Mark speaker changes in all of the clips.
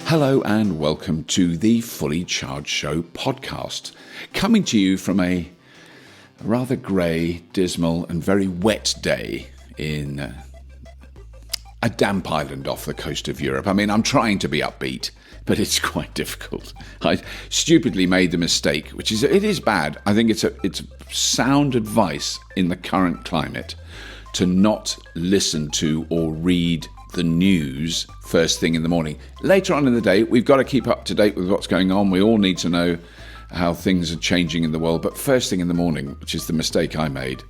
Speaker 1: Hello and welcome to the Fully Charged Show podcast, coming to you from a rather grey, dismal and very wet day in a damp island off the coast of Europe. I mean, I'm trying to be upbeat, but it's quite difficult. I stupidly made the mistake, it is bad. I think it's sound advice in the current climate to not listen to or read the news first thing in the morning. Later on in the day, we've got to keep up to date with what's going on. We all need to know how things are changing in the world. But first thing in the morning, which is the mistake I made,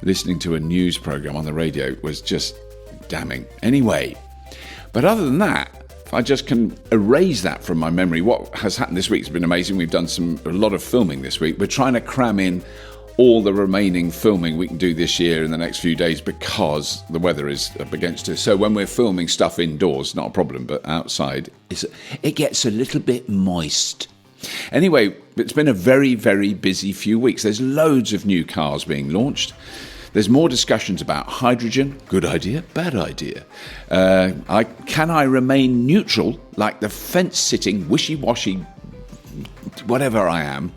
Speaker 1: listening to a news program on the radio was just damning. Anyway, but other than that, if I just can erase that from my memory, what has happened this week has been amazing. We've done a lot of filming this week. We're trying to cram in all the remaining filming we can do this year in the next few days because the weather is up against us. So when we're filming stuff indoors, not a problem, but outside, it gets a little bit moist. Anyway, it's been a very, very busy few weeks. There's loads of new cars being launched. There's more discussions about hydrogen. Good idea, bad idea. Can I remain neutral like the fence-sitting, wishy-washy, whatever I am,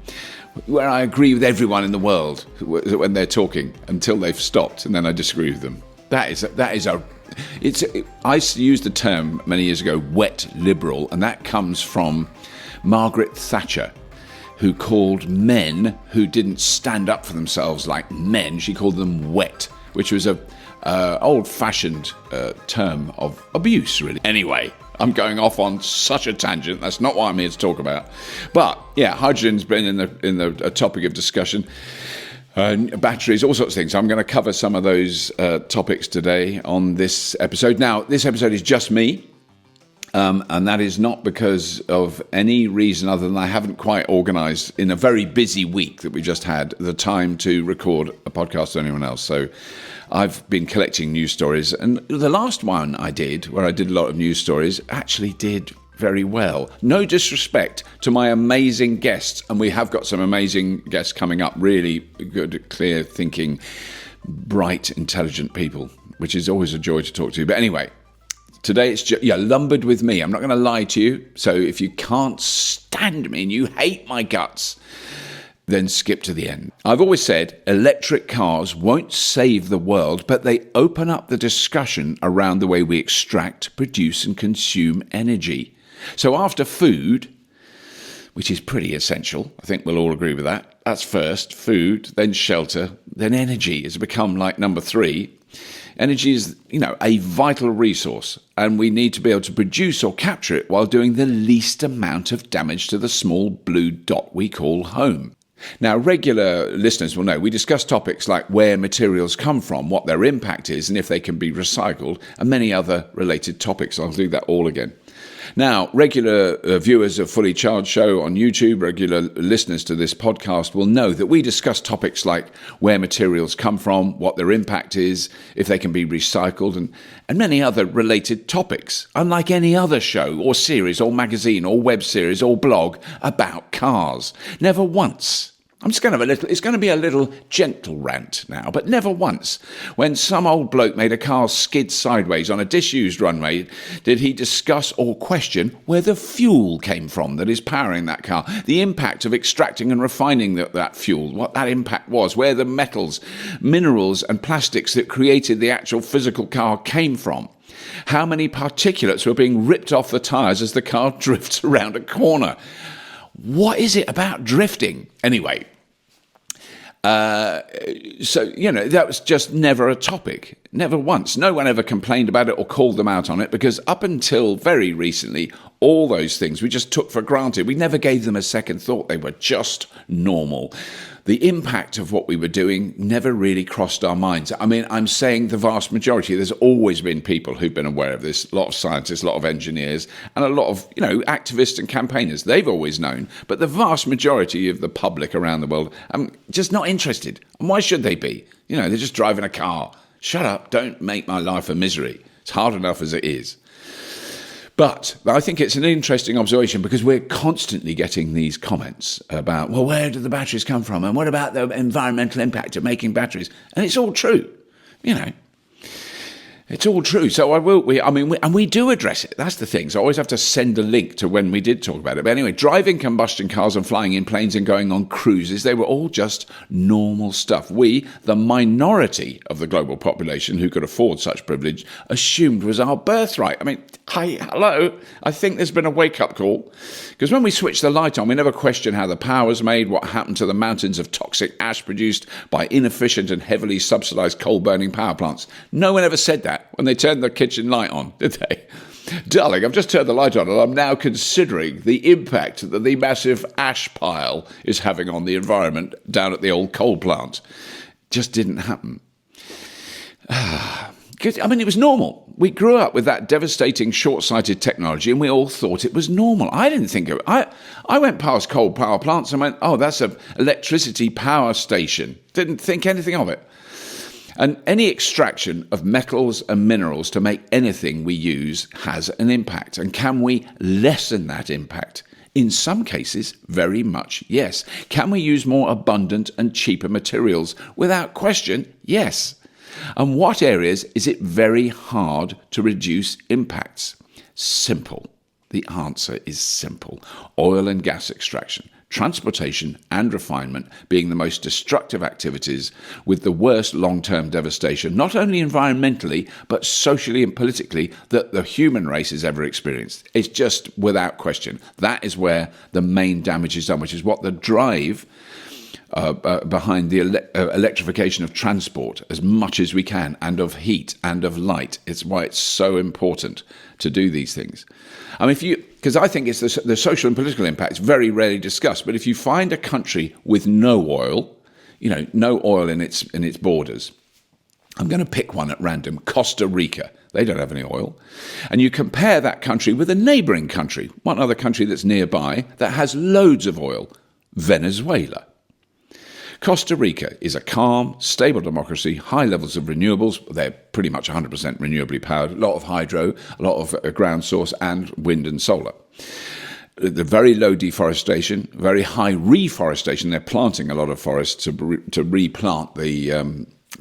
Speaker 1: where I agree with everyone in the world when they're talking until they've stopped, and then I disagree with them. I used the term many years ago, wet liberal, and that comes from Margaret Thatcher, who called men who didn't stand up for themselves like men, she called them wet, which was a old-fashioned term of abuse, really. Anyway, I'm going off on such a tangent. That's not what I'm here to talk about. But yeah, hydrogen's been in a topic of discussion. Batteries, all sorts of things. So I'm going to cover some of those topics today on this episode. Now, this episode is just me. And that is not because of any reason other than I haven't quite organised in a very busy week that we just had the time to record a podcast to anyone else. So I've been collecting news stories, and the last one I did, where I did a lot of news stories, actually did very well. No disrespect to my amazing guests, and we have got some amazing guests coming up, really good, clear thinking, bright, intelligent people, which is always a joy to talk to. But anyway, today it's lumbered with me. I'm not going to lie to you. So if you can't stand me and you hate my guts, then skip to the end. I've always said electric cars won't save the world, but they open up the discussion around the way we extract, produce and consume energy. So after food, which is pretty essential, I think we'll all agree with that. That's first, food, then shelter, then energy has become like number 3. Energy is, a vital resource, and we need to be able to produce or capture it while doing the least amount of damage to the small blue dot we call home. Now, regular listeners will know we discuss topics like where materials come from, what their impact is, and if they can be recycled, and many other related topics. I'll do that all again. Now, regular viewers of Fully Charged Show on YouTube, regular listeners to this podcast will know that we discuss topics like where materials come from, what their impact is, if they can be recycled, and many other related topics, unlike any other show or series or magazine or web series or blog about cars. Never once. It's going to be a little gentle rant now, but never once, when some old bloke made a car skid sideways on a disused runway, did he discuss or question where the fuel came from that is powering that car, the impact of extracting and refining that fuel, what that impact was, where the metals, minerals and plastics that created the actual physical car came from. How many particulates were being ripped off the tyres as the car drifts around a corner? What is it about drifting? Anyway, that was just never a topic. Never once. No one ever complained about it or called them out on it, because up until very recently, all those things we just took for granted. We never gave them a second thought. They were just normal. The impact of what we were doing never really crossed our minds. I mean, I'm saying the vast majority. There's always been people who've been aware of this, a lot of scientists, a lot of engineers, and a lot of, activists and campaigners. They've always known. But the vast majority of the public around the world, just not interested. And why should they be? They're just driving a car. Shut up. Don't make my life a misery. It's hard enough as it is. But I think it's an interesting observation, because we're constantly getting these comments about, well, where do the batteries come from? And what about the environmental impact of making batteries? And it's all true, It's all true. So we do address it. That's the thing. So I always have to send a link to when we did talk about it. But anyway, driving combustion cars and flying in planes and going on cruises, they were all just normal stuff. We, the minority of the global population who could afford such privilege, assumed was our birthright. I mean, hello. I think there's been a wake-up call. Because when we switch the light on, we never question how the power was made, what happened to the mountains of toxic ash produced by inefficient and heavily subsidised coal-burning power plants. No one ever said that when they turned the kitchen light on, did they? Darling, I've just turned the light on and I'm now considering the impact that the massive ash pile is having on the environment down at the old coal plant. Just didn't happen. It was normal. We grew up with that devastating short-sighted technology and we all thought it was normal. I didn't think of it. I went past coal power plants and went, oh, that's an electricity power station. Didn't think anything of it. And any extraction of metals and minerals to make anything we use has an impact. And can we lessen that impact? In some cases, very much, yes. Can we use more abundant and cheaper materials? Without question, yes. And what areas is it very hard to reduce impacts? Simple. The answer is simple. Oil and gas extraction, transportation and refinement being the most destructive activities with the worst long-term devastation, not only environmentally, but socially and politically, that the human race has ever experienced. It's just without question. That is where the main damage is done, which is what the drive behind the electrification of transport as much as we can, and of heat and of light. It's why it's so important to do these things. I mean, because I think it's the social and political impacts very rarely discussed. But if you find a country with no oil, no oil in its borders, I'm going to pick one at random, Costa Rica. They don't have any oil. And you compare that country with a neighbouring country, one other country that's nearby that has loads of oil, Venezuela. Costa Rica is a calm, stable democracy, high levels of renewables. They're pretty much 100% renewably powered, a lot of hydro, a lot of ground source and wind and solar. The very low deforestation, very high reforestation. They're planting a lot of forests to replant the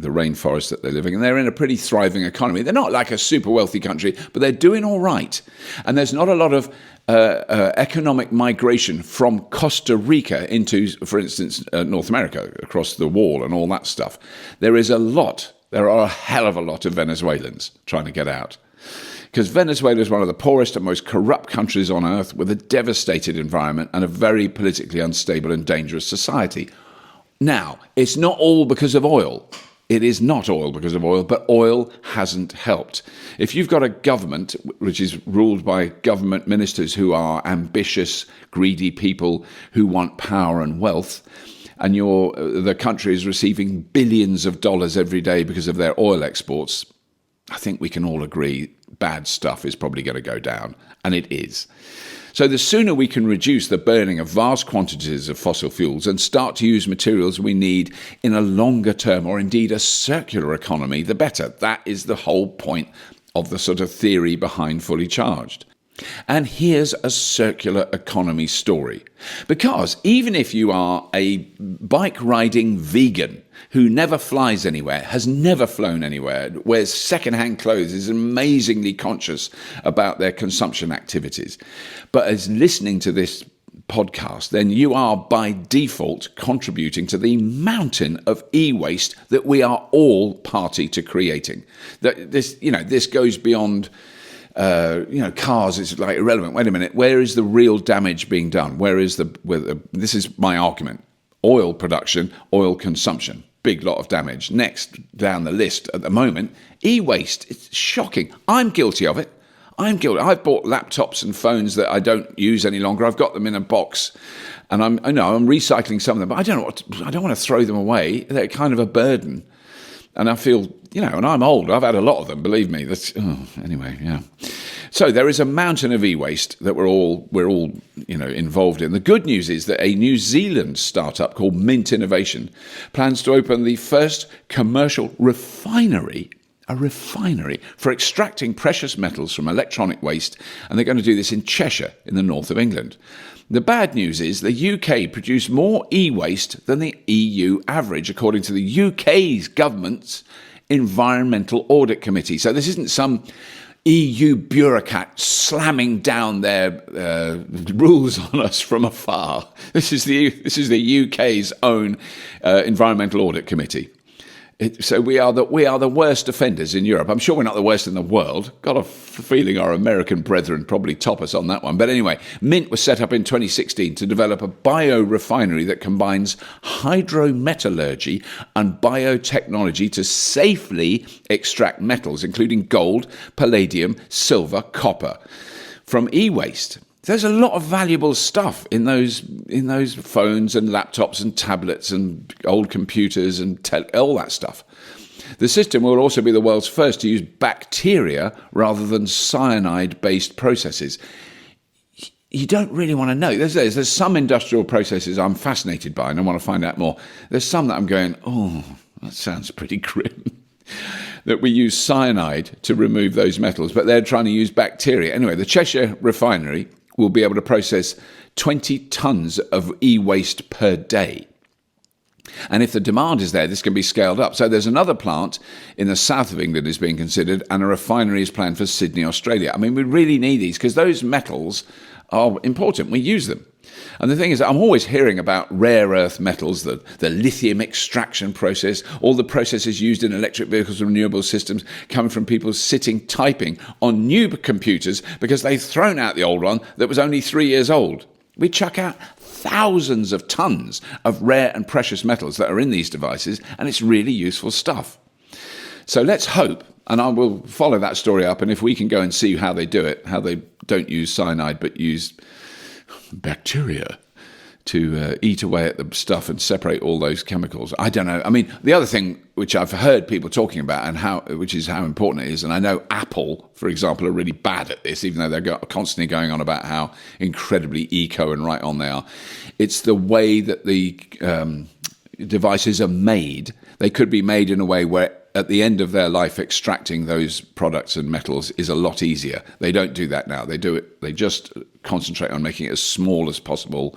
Speaker 1: rainforest that they're living in. They're in a pretty thriving economy. They're not like a super wealthy country, but they're doing all right. And there's not a lot of economic migration from Costa Rica into, for instance, North America, across the wall and all that stuff. There are a hell of a lot of Venezuelans trying to get out. Because Venezuela is one of the poorest and most corrupt countries on earth, with a devastated environment and a very politically unstable and dangerous society. Now, it's not all because of oil. It is not all because of oil, but oil hasn't helped. If you've got a government which is ruled by government ministers who are ambitious, greedy people who want power and wealth, and the country is receiving billions of dollars every day because of their oil exports, I think we can all agree bad stuff is probably going to go down, and it is. So the sooner we can reduce the burning of vast quantities of fossil fuels and start to use materials we need in a longer term, or indeed a circular economy, the better. That is the whole point of the sort of theory behind Fully Charged. And here's a circular economy story. Because even if you are a bike-riding vegan who never flies anywhere, has never flown anywhere, wears second-hand clothes, is amazingly conscious about their consumption activities, but is listening to this podcast, then you are by default contributing to the mountain of e-waste that we are all party to creating. This goes beyond cars is like irrelevant. Wait a minute, where is the real damage being done? This is my argument. Oil production, oil consumption, big lot of damage. Next down the list at the moment, e-waste. It's shocking. I'm guilty of it. I've bought laptops and phones that I don't use any longer. I've got them in a box, and I'm recycling some of them, but I don't want to throw them away. They're kind of a burden. And I feel, and I'm old. I've had a lot of them, believe me. Anyway, yeah. So there is a mountain of e-waste that we're all involved in. The good news is that a New Zealand startup called Mint Innovation plans to open the first commercial refinery for extracting precious metals from electronic waste, and they're going to do this in Cheshire in the north of England. The bad news is the UK produce more e-waste than the EU average, according to the UK's government's Environmental Audit Committee. So this isn't some EU bureaucrat slamming down their rules on us from afar. This is the UK's own Environmental Audit Committee. So we are the worst offenders in Europe. I'm sure we're not the worst in the world. Got a feeling our American brethren probably top us on that one. But anyway, Mint was set up in 2016 to develop a biorefinery that combines hydrometallurgy and biotechnology to safely extract metals, including gold, palladium, silver, copper, from e-waste. There's a lot of valuable stuff in those phones and laptops and tablets and old computers and all that stuff. The system will also be the world's first to use bacteria rather than cyanide-based processes. You don't really want to know. There's some industrial processes I'm fascinated by and I want to find out more. There's some that I'm going, oh, that sounds pretty grim. That we use cyanide to remove those metals, but they're trying to use bacteria. Anyway, the Cheshire refinery will be able to process 20 tonnes of e-waste per day. And if the demand is there, this can be scaled up. So there's another plant in the south of England is being considered, and a refinery is planned for Sydney, Australia. I mean, we really need these because those metals are important. We use them. And the thing is, I'm always hearing about rare earth metals, the lithium extraction process, all the processes used in electric vehicles and renewable systems coming from people sitting typing on new computers because they've thrown out the old one that was only 3 years old. We chuck out thousands of tons of rare and precious metals that are in these devices, and it's really useful stuff. So let's hope, and I will follow that story up, and if we can go and see how they do it, how they don't use cyanide but use bacteria to eat away at the stuff and separate all those chemicals. I don't know. I mean, the other thing which I've heard people talking about which is how important it is, and I know Apple, for example, are really bad at this, even though they're constantly going on about how incredibly eco and right on they are. It's the way that the devices are made. They could be made in a way where at the end of their life, extracting those products and metals is a lot easier. They don't do that now. They just concentrate on making it as small as possible,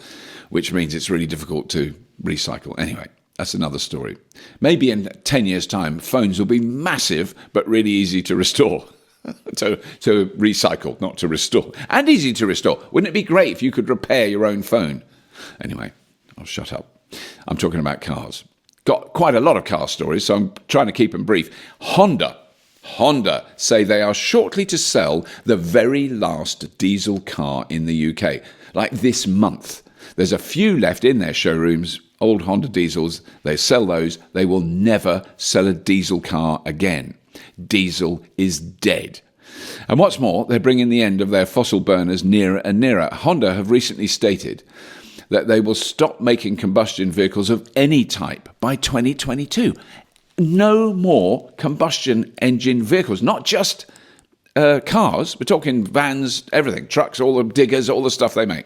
Speaker 1: which means it's really difficult to recycle. Anyway, that's another story. Maybe in 10 years' time, phones will be massive, but really easy to restore. to recycle, not to restore. And easy to restore. Wouldn't it be great if you could repair your own phone? Anyway, I'll shut up. I'm talking about cars. Got quite a lot of car stories, so I'm trying to keep them brief. Honda say they are shortly to sell the very last diesel car in the UK, like this month. There's a few left in their showrooms, old Honda diesels. They sell those. They will never sell a diesel car again. Diesel is dead. And what's more, they're bringing the end of their fossil burners nearer and nearer. Honda have recently stated that they will stop making combustion vehicles of any type by 2022. No more combustion engine vehicles, not just cars. We're talking vans, everything, trucks, all the diggers, all the stuff they make.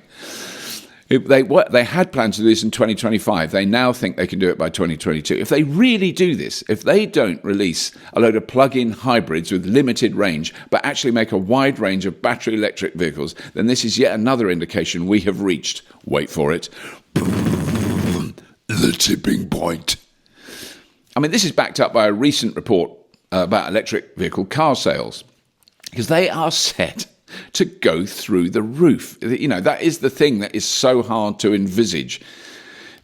Speaker 1: They had plans to do this in 2025. They now think they can do it by 2022. If they really do this, if they don't release a load of plug-in hybrids with limited range, but actually make a wide range of battery electric vehicles, then this is yet another indication we have reached, wait for it, the tipping point. I mean, this is backed up by a recent report about electric vehicle car sales, because they are set to go through the roof. You know, that is the thing that is so hard to envisage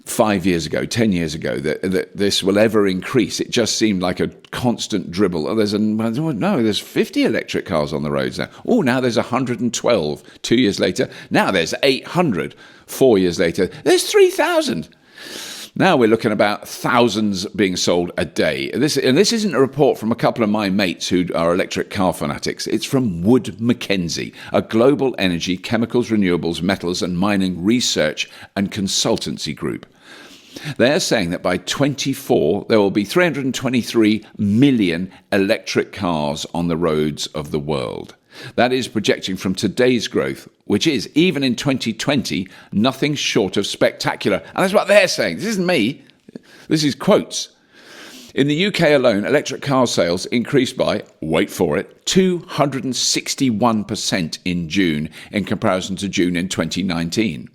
Speaker 1: 5 years ago, 10 years ago, that this will ever increase. It just seemed like a constant dribble. Oh, there's 50 electric cars on the roads now. Oh, now there's 112 2 years later. Now there's 800 4 years later. There's 3,000. Now we're looking about thousands being sold a day. This isn't a report from a couple of my mates who are electric car fanatics. It's from Wood Mackenzie, a global energy, chemicals, renewables, metals and mining research and consultancy group. They're saying that by 2024, there will be 323 million electric cars on the roads of the world. That is projecting from today's growth, which is, even in 2020, nothing short of spectacular. And that's what they're saying. This isn't me. This is quotes. In the UK alone, electric car sales increased by, wait for it, 261% in June in comparison to June in 2019.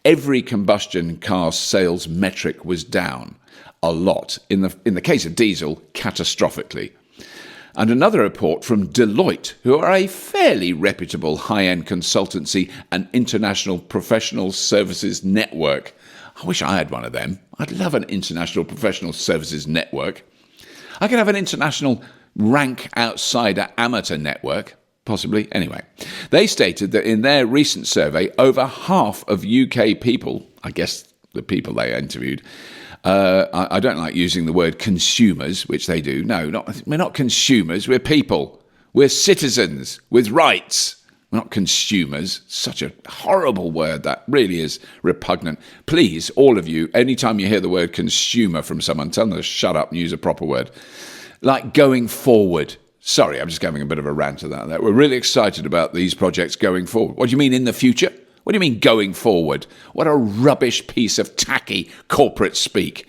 Speaker 1: Every combustion car sales metric was down. a lot. In the case of diesel, catastrophically. And another report from Deloitte, who are a fairly reputable high-end consultancy and international professional services network. I wish I had one of them. I'd love an international professional services network. I could have an international rank outsider amateur network, possibly. Anyway, they stated that in their recent survey, over half of UK people, I guess the people they interviewed, I don't like using the word consumers, which they do. No, we're not consumers. We're people. We're citizens with rights. We're not consumers. Such a horrible word. That really is repugnant. Please, all of you, anytime you hear the word consumer from someone, tell them to shut up and use a proper word. Like going forward. Sorry, I'm just having a bit of a rant about that. We're really excited about these projects going forward. What do you mean in the future? What do you mean going forward? What a rubbish piece of tacky corporate speak.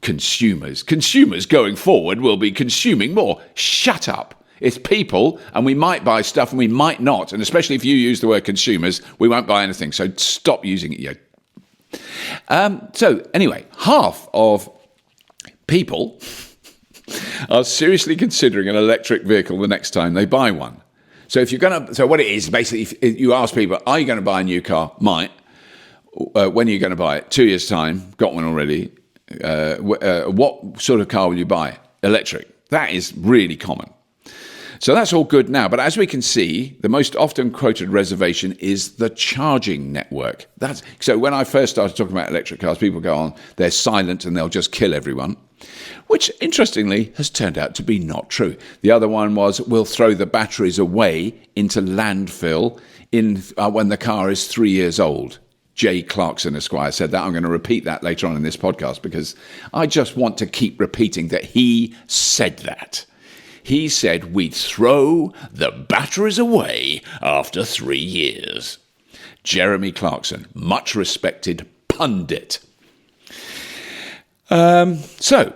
Speaker 1: Consumers. Consumers going forward will be consuming more. Shut up. It's people, and we might buy stuff and we might not. And especially if you use the word consumers, we won't buy anything. So stop using it. So anyway, half of people are seriously considering an electric vehicle the next time they buy one. So what it is, basically, if you ask people, are you going to buy a new car? Might. When are you going to buy it? 2 years' time. Got one already. What sort of car will you buy? Electric. That is really common. So that's all good now. But as we can see, the most often quoted reservation is the charging network. So when I first started talking about electric cars, people go on, they're silent and they'll just kill everyone. Which, interestingly, has turned out to be not true. The other one was, we'll throw the batteries away into landfill when the car is 3 years old. J. Clarkson, Esquire, said that. I'm going to repeat that later on in this podcast because I just want to keep repeating that he said that. He said we'd throw the batteries away after 3 years. Jeremy Clarkson, much respected pundit. So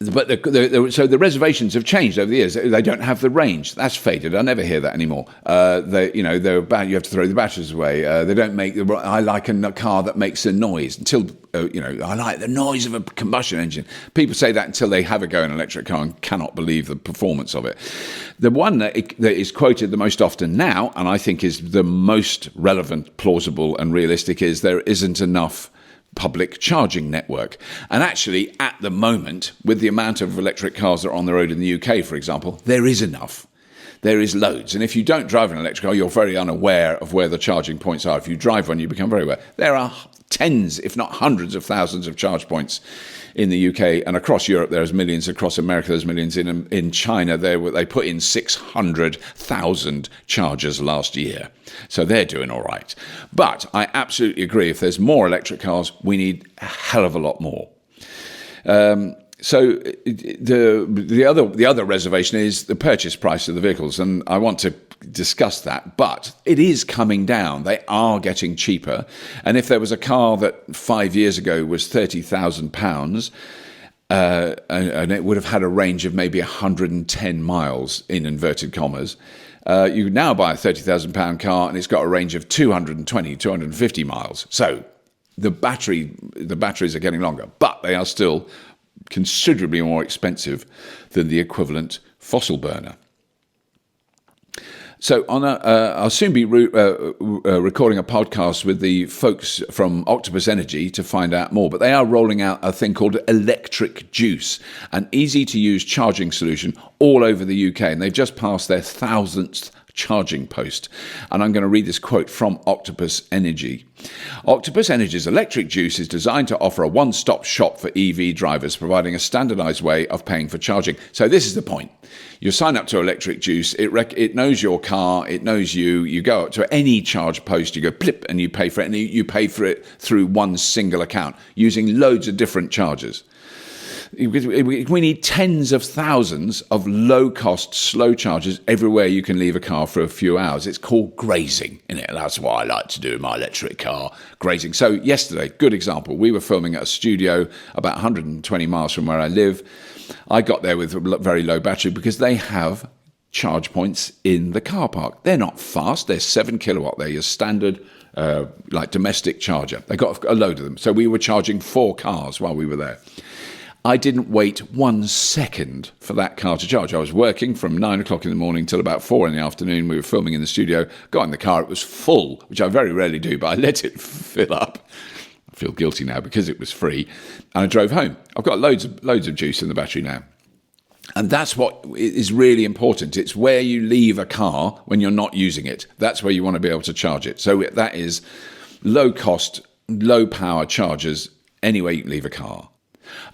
Speaker 1: the reservations have changed over the years. They don't have the range. That's faded. I never hear that anymore. They're bad. You have to throw the batteries away. They don't make. I like a car that makes a noise. I like the noise of a combustion engine. People say that until they have a go in an electric car and cannot believe the performance of it. The one that is quoted the most often now, and I think is the most relevant, plausible, and realistic, is there isn't enough public charging network. And actually, at the moment, with the amount of electric cars that are on the road in the UK, for example, there is enough. There is loads. And if you don't drive an electric car, you're very unaware of where the charging points are. If you drive one, you become very aware. There are tens, if not hundreds of thousands of charge points in the UK, and across Europe there's millions, across America there's millions, in China they put in 600,000 chargers last year, so they're doing all right. But I absolutely agree, if there's more electric cars, we need a hell of a lot more. So the other reservation is the purchase price of the vehicles, and I want to discuss that, but it is coming down. They are getting cheaper, and if there was a car that 5 years ago was £30,000 and it would have had a range of maybe 110 miles in inverted commas, you now buy a £30,000 car and it's got a range of 220, 250 miles. So the batteries are getting longer, but they are still considerably more expensive than the equivalent fossil burner. So I'll soon be recording a podcast with the folks from Octopus Energy to find out more, but they are rolling out a thing called Electric Juice, an easy-to-use charging solution all over the UK, and they've just passed their 1,000th charging post. And I'm going to read this quote from Octopus Energy. Octopus Energy's Electric Juice is designed to offer a one-stop shop for EV drivers, providing a standardized way of paying for charging. So this is the point. You sign up to Electric Juice, it knows your car, it knows you go up to any charge post, you go blip and you pay for it, and you pay for it through one single account using loads of different chargers. We need tens of thousands of low-cost, slow chargers everywhere you can leave a car for a few hours. It's called grazing, isn't it? That's what I like to do in my electric car, grazing. So yesterday, good example, we were filming at a studio about 120 miles from where I live. I got there with a very low battery because they have charge points in the car park. They're not fast. They're 7 kilowatt. They're your standard, like domestic charger. They got a load of them. So we were charging 4 cars while we were there. I didn't wait 1 second for that car to charge. I was working from 9 o'clock in the morning till about 4 in the afternoon. We were filming in the studio, got in the car. It was full, which I very rarely do, but I let it fill up. I feel guilty now because it was free. And I drove home. I've got loads of juice in the battery now. And that's what is really important. It's where you leave a car when you're not using it. That's where you want to be able to charge it. So that is low cost, low power chargers anywhere you can leave a car.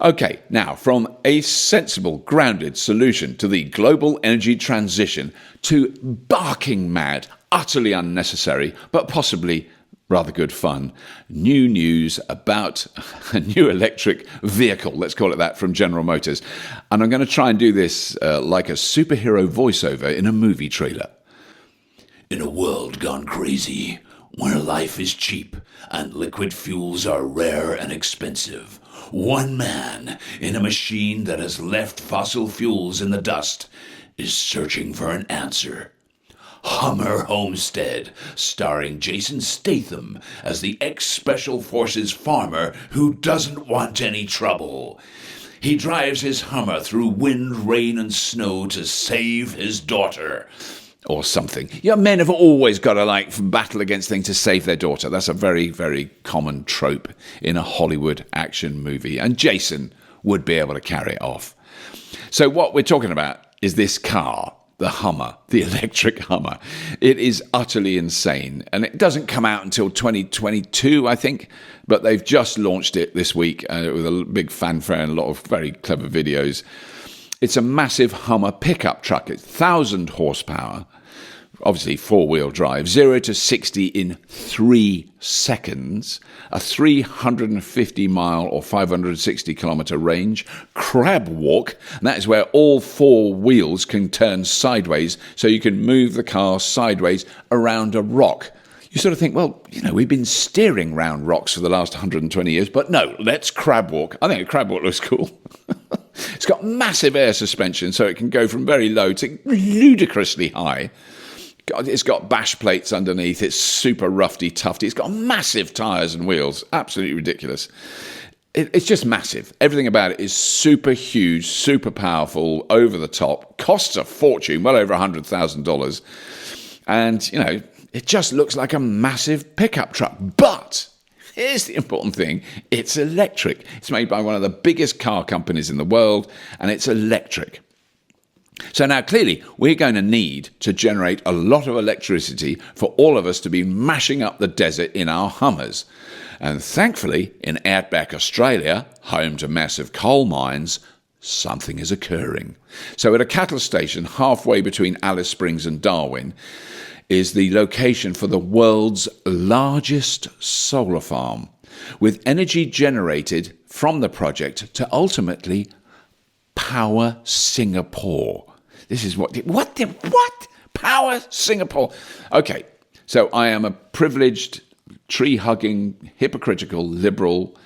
Speaker 1: Okay, now from a sensible, grounded solution to the global energy transition to barking mad, utterly unnecessary, but possibly rather good fun, new news about a new electric vehicle, let's call it that, from General Motors. And I'm going to try and do this like a superhero voiceover in a movie trailer.
Speaker 2: In a world gone crazy, where life is cheap and liquid fuels are rare and expensive, one man in a machine that has left fossil fuels in the dust is searching for an answer. Hummer Homestead, starring Jason Statham as the ex-Special Forces farmer who doesn't want any trouble. He drives his Hummer through wind, rain, and snow to save his daughter. Or something. Yeah, men have always got to battle against things to save their daughter. That's a very, very common trope in a Hollywood action movie. And Jason would be able to carry it off. So what we're talking about is this car, the Hummer, the electric Hummer. It is utterly insane. And it doesn't come out until 2022, I think. But they've just launched it this week with a big fanfare and a lot of very clever videos. It's a massive Hummer pickup truck. It's 1,000 horsepower, obviously 4-wheel drive, 0 to 60 in 3 seconds, a 350-mile or 560-kilometre range, crab walk, and that is where all 4 wheels can turn sideways, so you can move the car sideways around a rock. You sort of think, well, we've been steering round rocks for the last 120 years, but no, let's crab walk. I think a crab walk looks cool. It's got massive air suspension, so it can go from very low to ludicrously high. It's got bash plates underneath. It's super roughy, tufty. It's got massive tyres and wheels. Absolutely ridiculous. It's just massive. Everything about it is super huge, super powerful, over the top. Costs a fortune, well over $100,000. And, it just looks like a massive pickup truck. But here's the important thing. It's electric. It's made by one of the biggest car companies in the world, and it's electric. So now, clearly, we're going to need to generate a lot of electricity for all of us to be mashing up the desert in our Hummers. And thankfully, in outback Australia, home to massive coal mines, something is occurring. So at a cattle station halfway between Alice Springs and Darwin is the location for the world's largest solar farm, with energy generated from the project to ultimately power Singapore. This is what? Power Singapore. Okay, so I am a privileged, tree-hugging, hypocritical, liberal,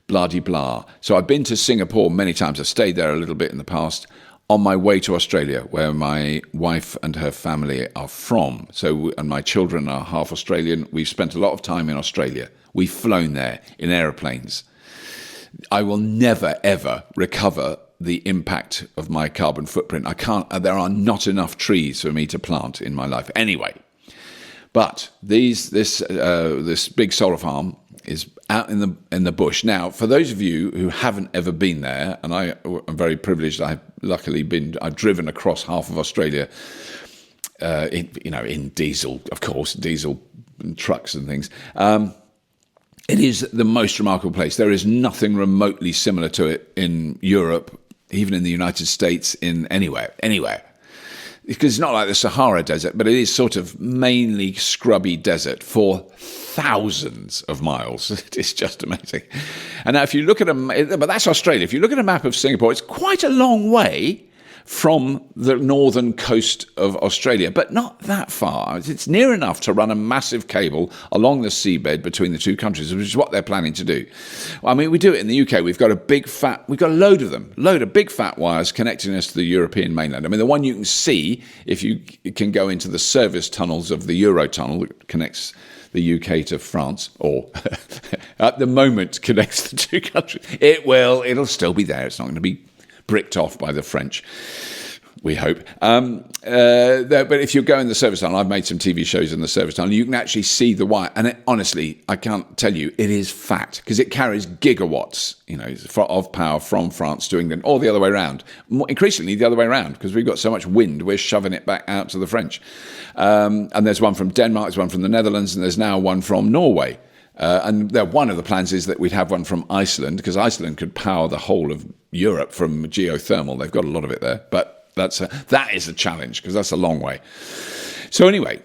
Speaker 2: blah-de-blah. So I've been to Singapore many times. I've stayed there a little bit in the past on my way to Australia, where my wife and her family are from. And my children are half Australian. We've spent a lot of time in Australia. We've flown there in aeroplanes. I will never, ever recover the impact of my carbon footprint. There are not enough trees for me to plant in my life. Anyway, but this big solar farm is out in the bush. Now, for those of you who haven't ever been there, and I am very privileged, I've driven across half of Australia, in diesel, of course, diesel trucks and things. It is the most remarkable place. There is nothing remotely similar to it in Europe, even in the United States, in anywhere. Because it's not like the Sahara Desert, but it is sort of mainly scrubby desert for thousands of miles. It's just amazing. And now if you look at but that's Australia. If you look at a map of Singapore, it's quite a long way
Speaker 1: from the northern coast of Australia, but not that far. It's near enough to run a massive cable along the seabed between the two countries, which is what they're planning to do. I mean, we do it in the UK. We've got a load of them, load of big fat wires connecting us to the European mainland. I mean, the one you can see if you can go into the service tunnels of the Eurotunnel that connects the UK to France, or at the moment connects the two countries. It'll still be there. It's not going to be bricked off by the French, we hope. But if you go in the service tunnel, I've made some TV shows in the service tunnel, you can actually see the wire. And honestly, I can't tell you, it is fat, because it carries gigawatts, of power from France to England, or the other way around. Increasingly the other way around, because we've got so much wind, we're shoving it back out to the French. And there's one from Denmark, there's one from the Netherlands, and there's now one from Norway. And one of the plans is that we'd have one from Iceland, because Iceland could power the whole of Europe from geothermal. They've got a lot of it there, but that is a challenge, because that's a long way. So anyway,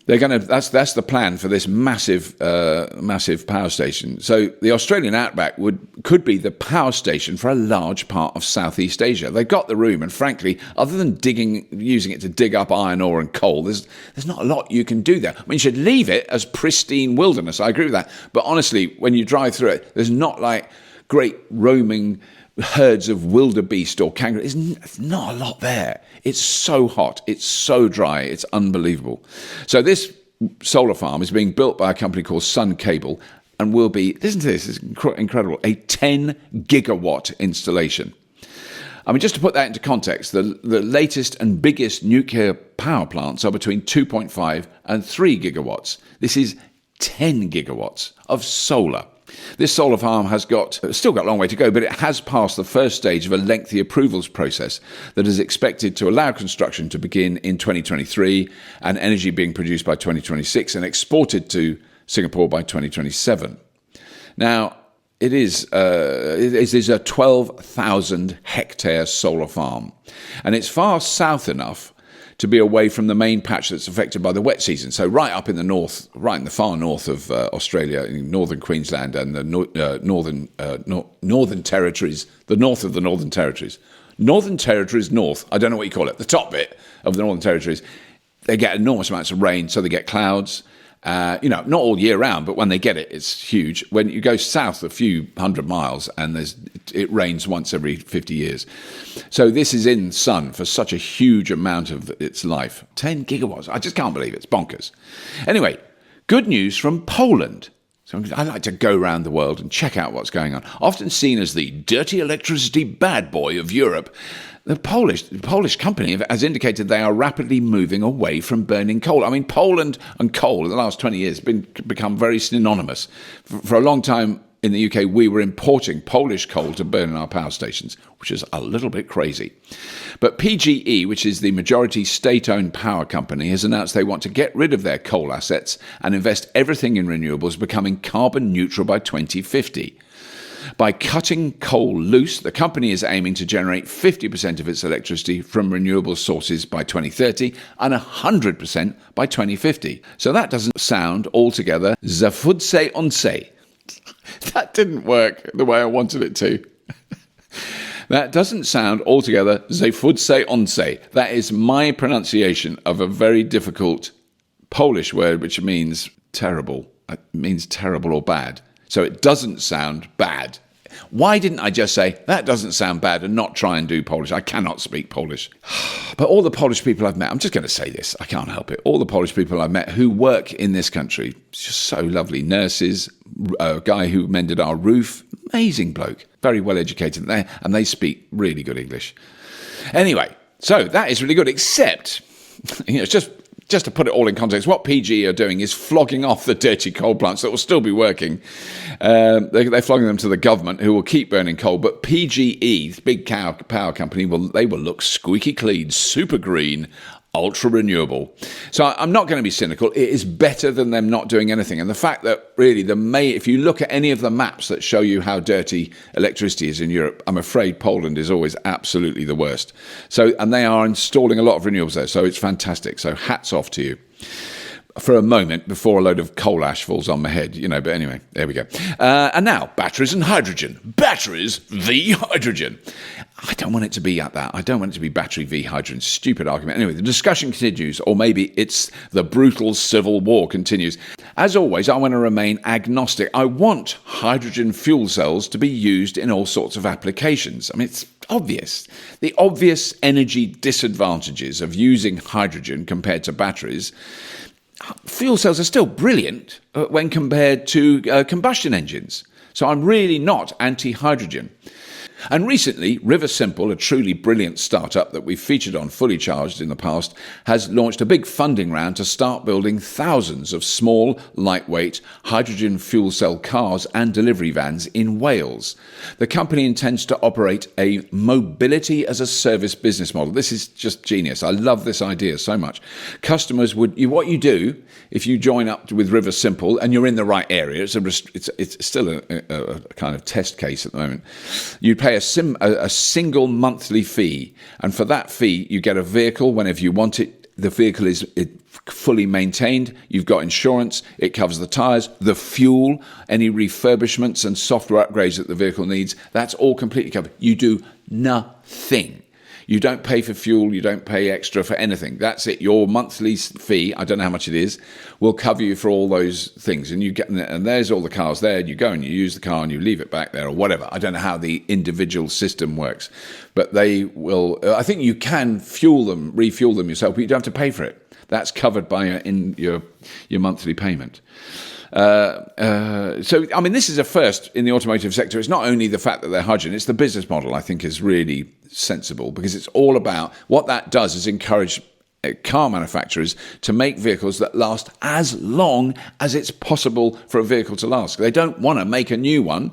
Speaker 1: that's the plan for this massive power station. So the Australian outback could be the power station for a large part of Southeast Asia. They've got the room, and frankly, other than using it to dig up iron ore and coal, there's not a lot you can do there. I mean, you should leave it as pristine wilderness. I agree with that. But honestly, when you drive through it, there's not like great roaming herds of wildebeest or kangaroo. There's not a lot there. It's so hot. It's so dry. It's unbelievable. So this solar farm is being built by a company called Sun Cable, and will be, listen to this, it's incredible, a 10 gigawatt installation. I mean, just to put that into context, the latest and biggest nuclear power plants are between 2.5 and 3 gigawatts. This is 10 gigawatts of solar. This solar farm has still got a long way to go, but it has passed the first stage of a lengthy approvals process that is expected to allow construction to begin in 2023 and energy being produced by 2026 and exported to Singapore by 2027. Now, it is a 12,000 hectare solar farm, and it's far south enough to be away from the main patch that's affected by the wet season. So right up in the north, right in the far north of Australia, in northern Queensland and the Northern Territories, the north of the Northern Territories. Northern Territories north, I don't know what you call it, the top bit of the Northern Territories, they get enormous amounts of rain, so they get clouds. Not all year round, but when they get it, it's huge. When you go south a few hundred miles, and it rains once every 50 years. So this is in sun for such a huge amount of its life. 10 gigawatts. I just can't believe it. It's bonkers. Anyway, good news from Poland. So I like to go around the world and check out what's going on. Often seen as the dirty electricity bad boy of Europe, the Polish company has indicated they are rapidly moving away from burning coal. I mean, Poland and coal in the last 20 years have become very synonymous. For a long time in the UK, we were importing Polish coal to burn in our power stations, which is a little bit crazy. But PGE, which is the majority state-owned power company, has announced they want to get rid of their coal assets and invest everything in renewables, becoming carbon neutral by 2050. By cutting coal loose, the company is aiming to generate 50% of its electricity from renewable sources by 2030 and 100% by 2050. So that doesn't sound altogether zafudse onse. That didn't work the way I wanted it to. That doesn't sound altogether zafudse onse. That is my pronunciation of a very difficult Polish word which means terrible. It means terrible or bad. So it doesn't sound bad. Why didn't I just say, that doesn't sound bad, and not try and do Polish? I cannot speak Polish. But all the Polish people I've met, I'm just going to say this, I can't help it. All the Polish people I've met who work in this country, it's just so lovely. Nurses, a guy who mended our roof, amazing bloke, very well educated there, and they speak really good English. Anyway, so that is really good, except, it's just to put it all in context, what PGE are doing is flogging off the dirty coal plants that will still be working. They're flogging them to the government, who will keep burning coal. But PGE, the big power company, they will look squeaky clean, super green, ultra renewable. So I'm not going to be cynical. It is better than them not doing anything. And the fact that really if you look at any of the maps that show you how dirty electricity is in Europe, I'm afraid Poland is always absolutely the worst. And they are installing a lot of renewables there. So it's fantastic. So hats off to you. for a moment before a load of coal ash falls on my head, but anyway, there we go. And now, batteries and hydrogen. Batteries v hydrogen. I don't want it to be at that. I don't want it to be battery v hydrogen. Stupid argument. Anyway, the discussion continues, or maybe it's the brutal civil war continues. As always, I want to remain agnostic. I want hydrogen fuel cells to be used in all sorts of applications. I mean, it's obvious. The obvious energy disadvantages of using hydrogen compared to batteries. Fuel cells are still brilliant when compared to combustion engines. So I'm really not anti-hydrogen. And recently, Riversimple, a truly brilliant startup that we've featured on Fully Charged in the past, has launched a big funding round to start building thousands of small, lightweight, hydrogen fuel cell cars and delivery vans in Wales. The company intends to operate a mobility as a service business model. This is just genius. I love this idea so much. Customers what you do if you join up with Riversimple and you're in the right area, it's still a kind of test case at the moment. You pay a single monthly fee, and for that fee you get a vehicle whenever you want it. The vehicle is fully maintained, you've got insurance, it covers the tyres, the fuel, any refurbishments and software upgrades that the vehicle needs. That's all completely covered. You do nothing. You don't pay for fuel, you don't pay extra for anything. That's it. Your monthly fee, I don't know how much it is, will cover you for all those things. And there's all the cars there, and you go and you use the car and you leave it back there or whatever. I don't know how the individual system works. But they will, I think you can refuel them yourself, but you don't have to pay for it. That's covered by in your monthly payment. So, I mean, this is a first in the automotive sector. It's not only the fact that they're hydrogen, it's the business model, I think, is really sensible, because it's all about what that does is encourage car manufacturers to make vehicles that last as long as it's possible for a vehicle to last. They don't want to make a new one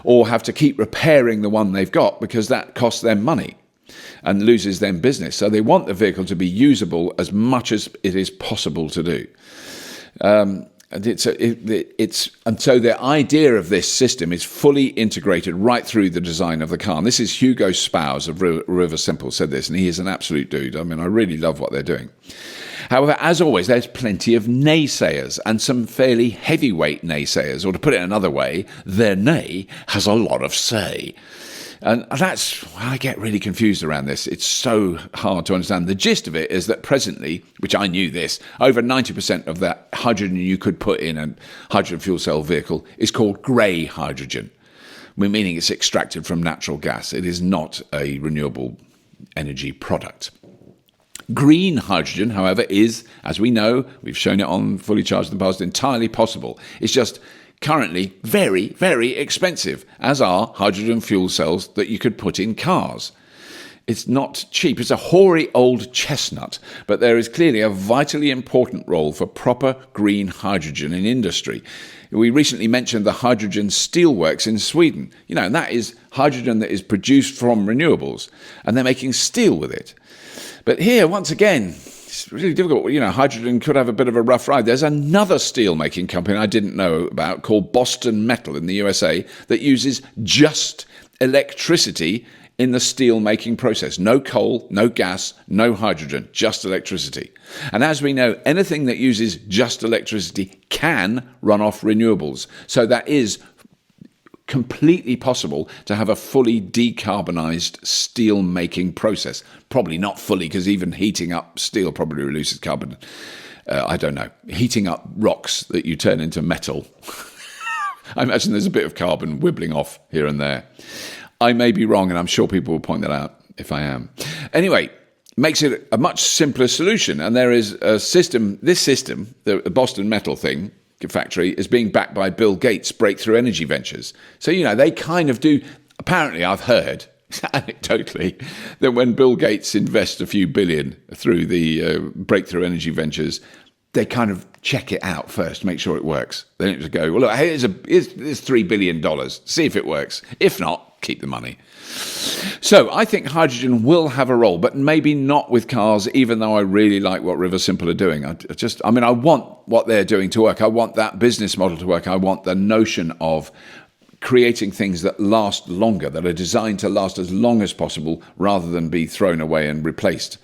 Speaker 1: or have to keep repairing the one they've got, because that costs them money and loses them business. So they want the vehicle to be usable as much as it is possible to do. And so the idea of this system is fully integrated right through the design of the car. And this is Hugo Spouse of Riversimple said this, and he is an absolute dude. I mean, I really love what they're doing. However, as always, there's plenty of naysayers, and some fairly heavyweight naysayers, or to put it another way, their nay has a lot of say. And I get really confused around this. It's so hard to understand. The gist of it is that presently, which I knew this, over 90% of that hydrogen you could put in a hydrogen fuel cell vehicle is called grey hydrogen, meaning it's extracted from natural gas. It is not a renewable energy product. Green hydrogen, however, is, as we know, we've shown it on Fully Charged in the past, entirely possible. It's just currently very, very expensive, as are hydrogen fuel cells that you could put in cars. It's not cheap. It's a hoary old chestnut, but there is clearly a vitally important role for proper green hydrogen in industry. We recently mentioned the hydrogen steelworks in Sweden. And that is hydrogen that is produced from renewables, and they're making steel with it. But here, once again, it's really difficult. Hydrogen could have a bit of a rough ride. There's another steel-making company I didn't know about called Boston Metal in the USA that uses just electricity in the steel-making process. No coal, no gas, no hydrogen, just electricity. And as we know, anything that uses just electricity can run off renewables. So that is completely possible to have a fully decarbonised steel-making process. Probably not fully, because even heating up steel probably releases carbon. I don't know. Heating up rocks that you turn into metal. I imagine there's a bit of carbon wibbling off here and there. I may be wrong, and I'm sure people will point that out if I am. Anyway, makes it a much simpler solution. And there is a system, the Boston Metal thing, factory, is being backed by Bill Gates' Breakthrough Energy Ventures. So, they kind of do. Apparently, I've heard, anecdotally, that when Bill Gates invests a few billion through the Breakthrough Energy Ventures, they kind of check it out first, make sure it works. They don't just go, well, look, here's $3 billion. See if it works. If not, keep the money. So I think hydrogen will have a role, but maybe not with cars, even though I really like what Riversimple are doing. I want what they're doing to work. I want that business model to work. I want the notion of creating things that last longer, that are designed to last as long as possible, rather than be thrown away and replaced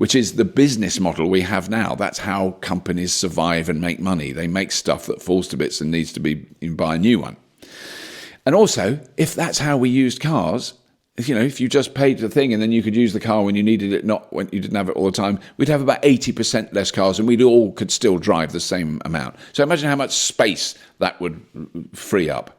Speaker 1: which is the business model we have now. That's how companies survive and make money. They make stuff that falls to bits and needs to be, you can buy a new one. And also, if that's how we used cars, if you just paid the thing and then you could use the car when you needed it, not when you didn't have it all the time, we'd have about 80% less cars and we all could still drive the same amount. So imagine how much space that would free up.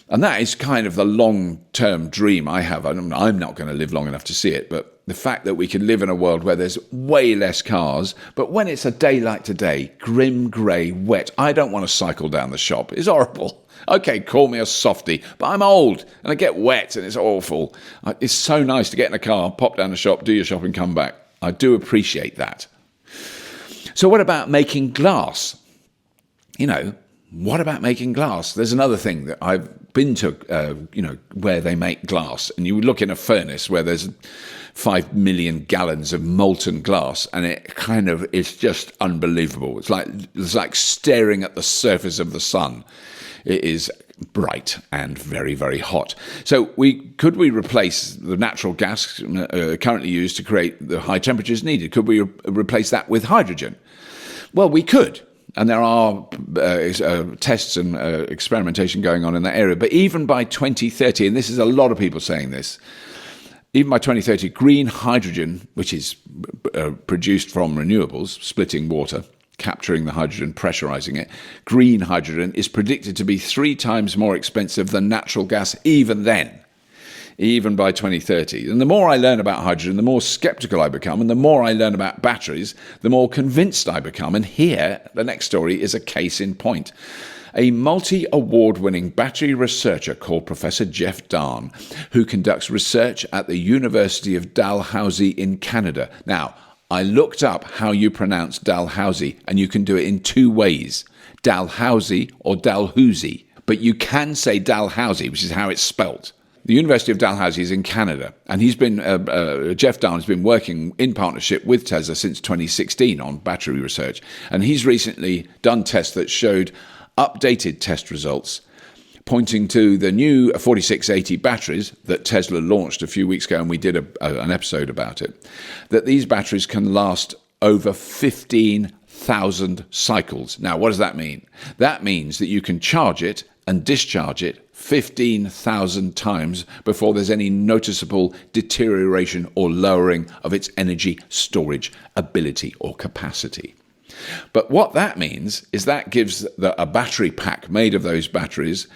Speaker 1: And that is kind of the long-term dream I have. I'm not going to live long enough to see it, but the fact that we can live in a world where there's way less cars, but when it's a day like today, grim, grey, wet, I don't want to cycle down the shop. It's horrible. Okay, call me a softie, but I'm old and I get wet and it's awful. It's so nice to get in a car, pop down the shop, do your shopping, come back. I do appreciate that. So what about making glass? What about making glass? There's another thing that I've been to, where they make glass, and you look in a furnace where there's 5 million gallons of molten glass, and it kind of is just unbelievable. It's like staring at the surface of the sun. It is bright and very, very hot. So could we replace the natural gas currently used to create the high temperatures needed? Could we replace that with hydrogen? Well, we could. And there are tests and experimentation going on in that area. But even by 2030, and this is a lot of people saying this, even by 2030, green hydrogen, which is produced from renewables, splitting water, capturing the hydrogen, pressurizing it, green hydrogen is predicted to be 3 times more expensive than natural gas even then. Even by 2030. And the more I learn about hydrogen, the more skeptical I become, and the more I learn about batteries, the more convinced I become. And here, the next story is a case in point. A multi-award-winning battery researcher called Professor Jeff Dahn, who conducts research at the University of Dalhousie in Canada. Now, I looked up how you pronounce Dalhousie, and you can do it in 2 ways, Dalhousie or Dalhousie. But you can say Dalhousie, which is how it's spelt. The University of Dalhousie is in Canada, and Jeff Dahn has been working in partnership with Tesla since 2016 on battery research, and he's recently done tests that showed updated test results pointing to the new 4680 batteries that Tesla launched a few weeks ago, and we did an episode about it, that these batteries can last over 15,000 cycles. Now, what does that mean? That means that you can charge it and discharge it 15,000 times before there's any noticeable deterioration or lowering of its energy storage ability or capacity. But what that means is that gives a battery pack made of those batteries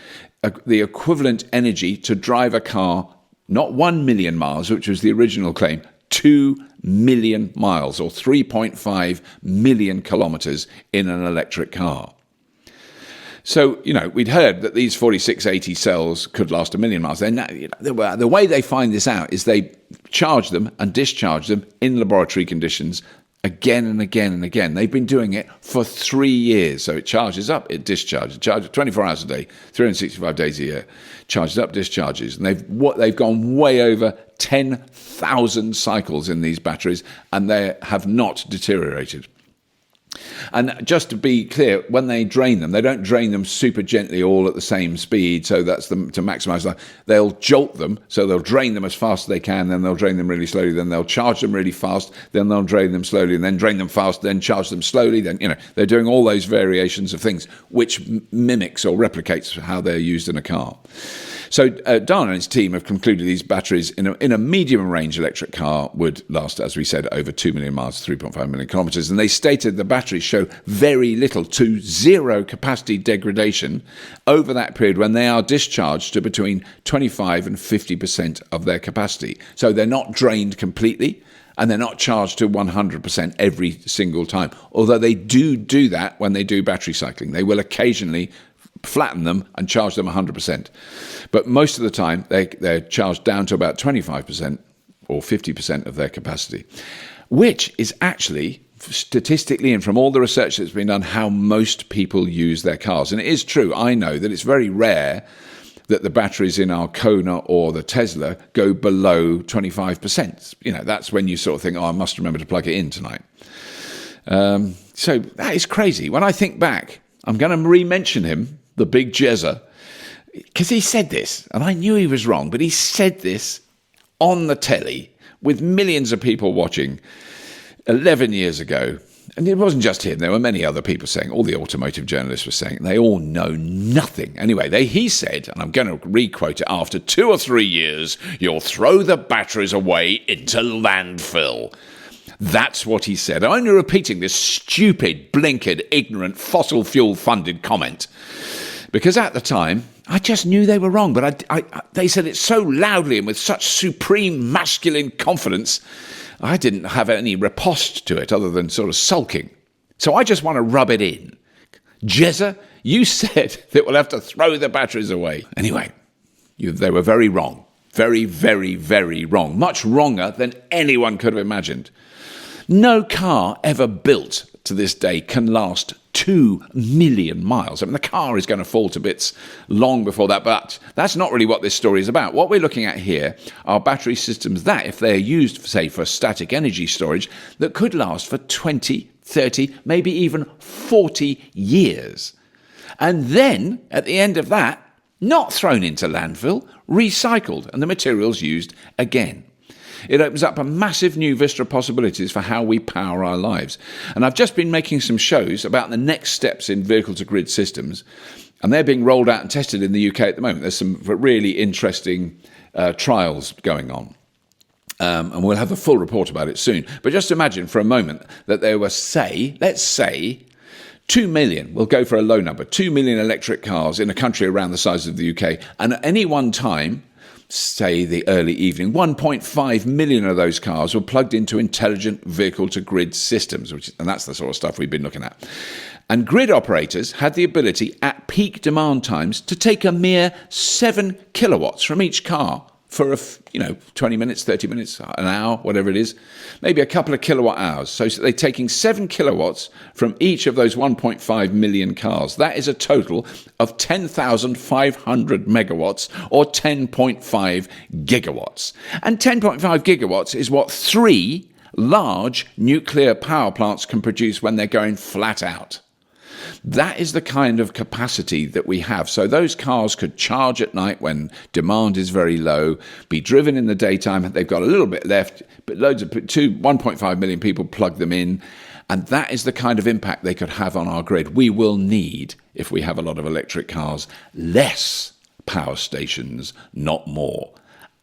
Speaker 1: the equivalent energy to drive a car, not 1 million miles, which was the original claim, 2 million miles or 3.5 million kilometers in an electric car. So, we'd heard that these 4680 cells could last 1 million miles. The way they find this out is they charge them and discharge them in laboratory conditions again and again and again. They've been doing it for 3 years. So it charges up, it discharges. It charges 24 hours a day, 365 days a year. Charges up, discharges. And they've gone way over 10,000 cycles in these batteries, and they have not deteriorated. And just to be clear, when they drain them, they don't drain them super gently all at the same speed, so that's to maximize life. They'll jolt them, so they'll drain them as fast as they can, then they'll drain them really slowly, then they'll charge them really fast, then they'll drain them slowly, and then drain them fast, then charge them slowly. Then, they're doing all those variations of things, which mimics or replicates how they're used in a car. So Dahn and his team have concluded these batteries in a medium-range electric car would last, as we said, over 2 million miles, 3.5 million kilometers. And they stated the batteries show very little to zero capacity degradation over that period when they are discharged to between 25 and 50% of their capacity. So they're not drained completely, and they're not charged to 100% every single time. Although they do that when they do battery cycling. They will occasionally flatten them and charge them 100%. But most of the time, they're charged down to about 25% or 50% of their capacity, which is actually statistically and from all the research that's been done how most people use their cars. And it is true. I know that it's very rare that the batteries in our Kona or the Tesla go below 25%. That's when you sort of think, I must remember to plug it in tonight. So that is crazy. When I think back, I'm going to re-mention him, the big Jezza, because he said this, and I knew he was wrong, but he said this on the telly with millions of people watching. 11 years ago, and it wasn't just him, there were many other people saying, all the automotive journalists were saying, they all know nothing. Anyway, he said, and I'm going to re-quote it, after 2 or 3 years, you'll throw the batteries away into landfill. That's what he said. I'm only repeating this stupid, blinkered, ignorant, fossil fuel-funded comment. Because at the time, I just knew they were wrong, but they said it so loudly and with such supreme masculine confidence, I didn't have any riposte to it other than sort of sulking. So I just want to rub it in. Jezza, you said that we'll have to throw the batteries away. Anyway, they were very wrong. Very, very, very wrong. Much wronger than anyone could have imagined. No car ever built to this day can last 2 million miles. I mean, the car is going to fall to bits long before that, but that's not really what this story is about. What we're looking at here are battery systems that, if they're used, say, for static energy storage, that could last for 20, 30, maybe even 40 years. And then, at the end of that, not thrown into landfill, recycled, and the materials used again. It opens up a massive new vista of possibilities for how we power our lives. And I've just been making some shows about the next steps in vehicle-to-grid systems, and they're being rolled out and tested in the UK at the moment. There's some really interesting trials going on. And we'll have a full report about it soon. But just imagine for a moment that there were, let's say, 2 million, we'll go for a low number, 2 million electric cars in a country around the size of the UK. And at any one time, say the early evening, 1.5 million of those cars were plugged into intelligent vehicle-to-grid systems, and that's the sort of stuff we've been looking at. And grid operators had the ability at peak demand times to take a mere 7 kilowatts from each car for 20 minutes, 30 minutes, an hour, whatever it is, maybe a couple of kilowatt hours. So they're taking 7 kilowatts from each of those 1.5 million cars. That is a total of 10,500 megawatts or 10.5 gigawatts. And 10.5 gigawatts is what 3 large nuclear power plants can produce when they're going flat out. That is the kind of capacity that we have. So those cars could charge at night when demand is very low, be driven in the daytime. They've got a little bit left, but 1.5 million people plug them in. And that is the kind of impact they could have on our grid. We will need, if we have a lot of electric cars, less power stations, not more.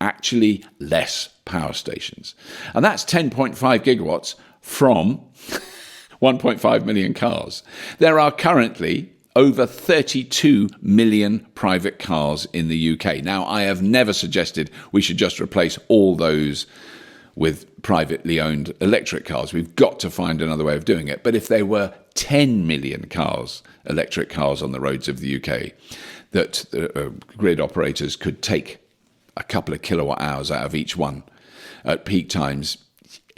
Speaker 1: Actually, less power stations. And that's 10.5 gigawatts from 1.5 million cars. There are currently over 32 million private cars in the UK. Now, I have never suggested we should just replace all those with privately owned electric cars. We've got to find another way of doing it. But if there were 10 million cars, electric cars on the roads of the UK, that grid operators could take a couple of kilowatt hours out of each one at peak times,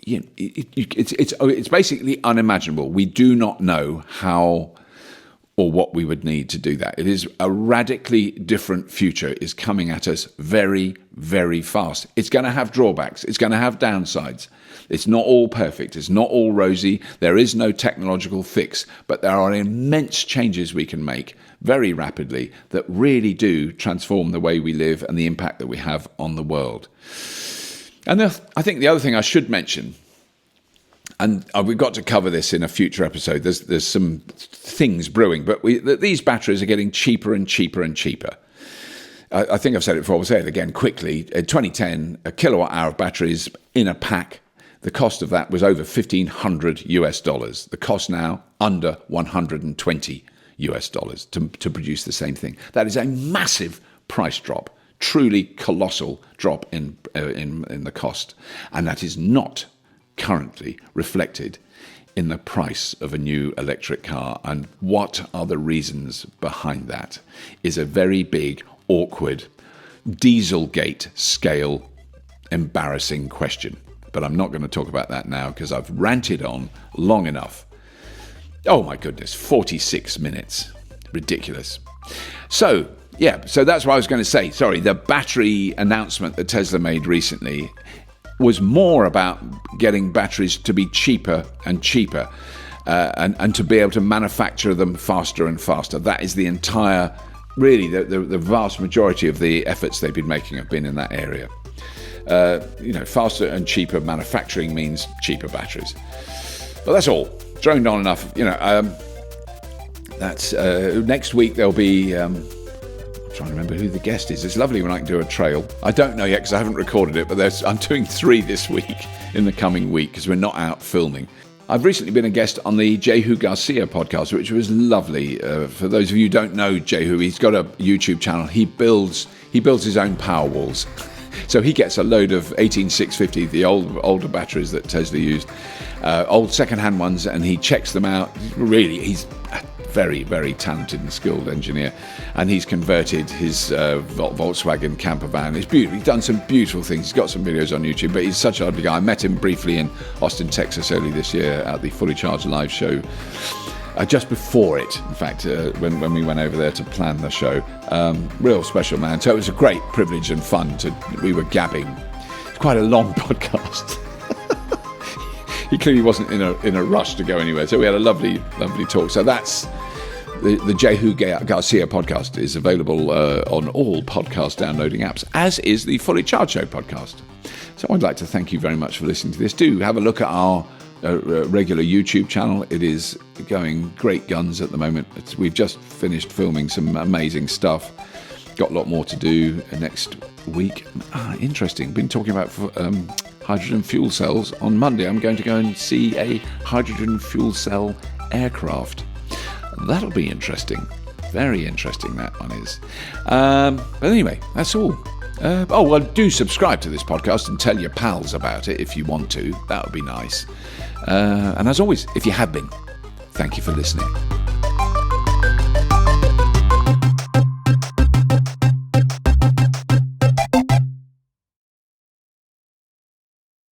Speaker 1: it's basically unimaginable. We do not know how or what we would need to do that. It is a radically different future is coming at us very, very fast. It's going to have drawbacks. It's going to have downsides. It's not all perfect. It's not all rosy. There is no technological fix, but there are immense changes we can make very rapidly that really do transform the way we live and the impact that we have on the world. And I think the other thing I should mention, and we've got to cover this in a future episode, there's some things brewing, but these batteries are getting cheaper and cheaper and cheaper. I think I've said it before, I'll say it again quickly. In 2010, a kilowatt hour of batteries in a pack, the cost of that was over $1,500 US. The cost now, under $120 US to produce the same thing. That is a massive price drop. Truly colossal drop in the cost, and that is not currently reflected in the price of a new electric car. And what are the reasons behind that is a very big, awkward, Dieselgate scale, embarrassing question. But I'm not going to talk about that now because I've ranted on long enough. Oh my goodness, 46 minutes. Ridiculous. So that's what I was going to say. Sorry, the battery announcement that Tesla made recently was more about getting batteries to be cheaper and cheaper and to be able to manufacture them faster and faster. That is the entire, really, the vast majority of the efforts they've been making have been in that area. faster and cheaper manufacturing means cheaper batteries. But that's all. Droned on enough. That's next week. There'll be. I'm trying to remember who the guest is. It's lovely when I can do a trail. I don't know yet because I haven't recorded it, but I'm doing 3 this week in the coming week because we're not out filming. I've recently been a guest on the Jehu Garcia podcast, which was lovely. For those of you who don't know Jehu, he's got a YouTube channel. He builds his own power walls. So he gets a load of 18650, the older batteries that Tesla used, old second-hand ones, and he checks them out. Really, he's a very, very talented and skilled engineer, and he's converted his Volkswagen camper van. It's beautiful. He's done some beautiful things. He's got some videos on YouTube, but he's such a lovely guy. I met him briefly in Austin, Texas early this year at the Fully Charged live show. Just before it, in fact, when we went over there to plan the show. Real special man. So it was a great privilege and fun. We were gabbing. It's quite a long podcast. He clearly wasn't in a rush to go anywhere. So we had a lovely, lovely talk. So that's the Jehu Garcia podcast is available on all podcast downloading apps, as is the Fully Charged Show podcast. So I'd like to thank you very much for listening to this. Do have a look at our regular YouTube channel. It is going great guns at the moment. We've just finished filming some amazing stuff. Got a lot more to do next week. Interesting. Been talking about hydrogen fuel cells. On Monday I'm going to go and see a hydrogen fuel cell aircraft. That'll be interesting. Very interesting, that one is. But anyway, that's all. Do subscribe to this podcast and tell your pals about it if you want to. That would be nice. And as always, if you have been, thank you for listening.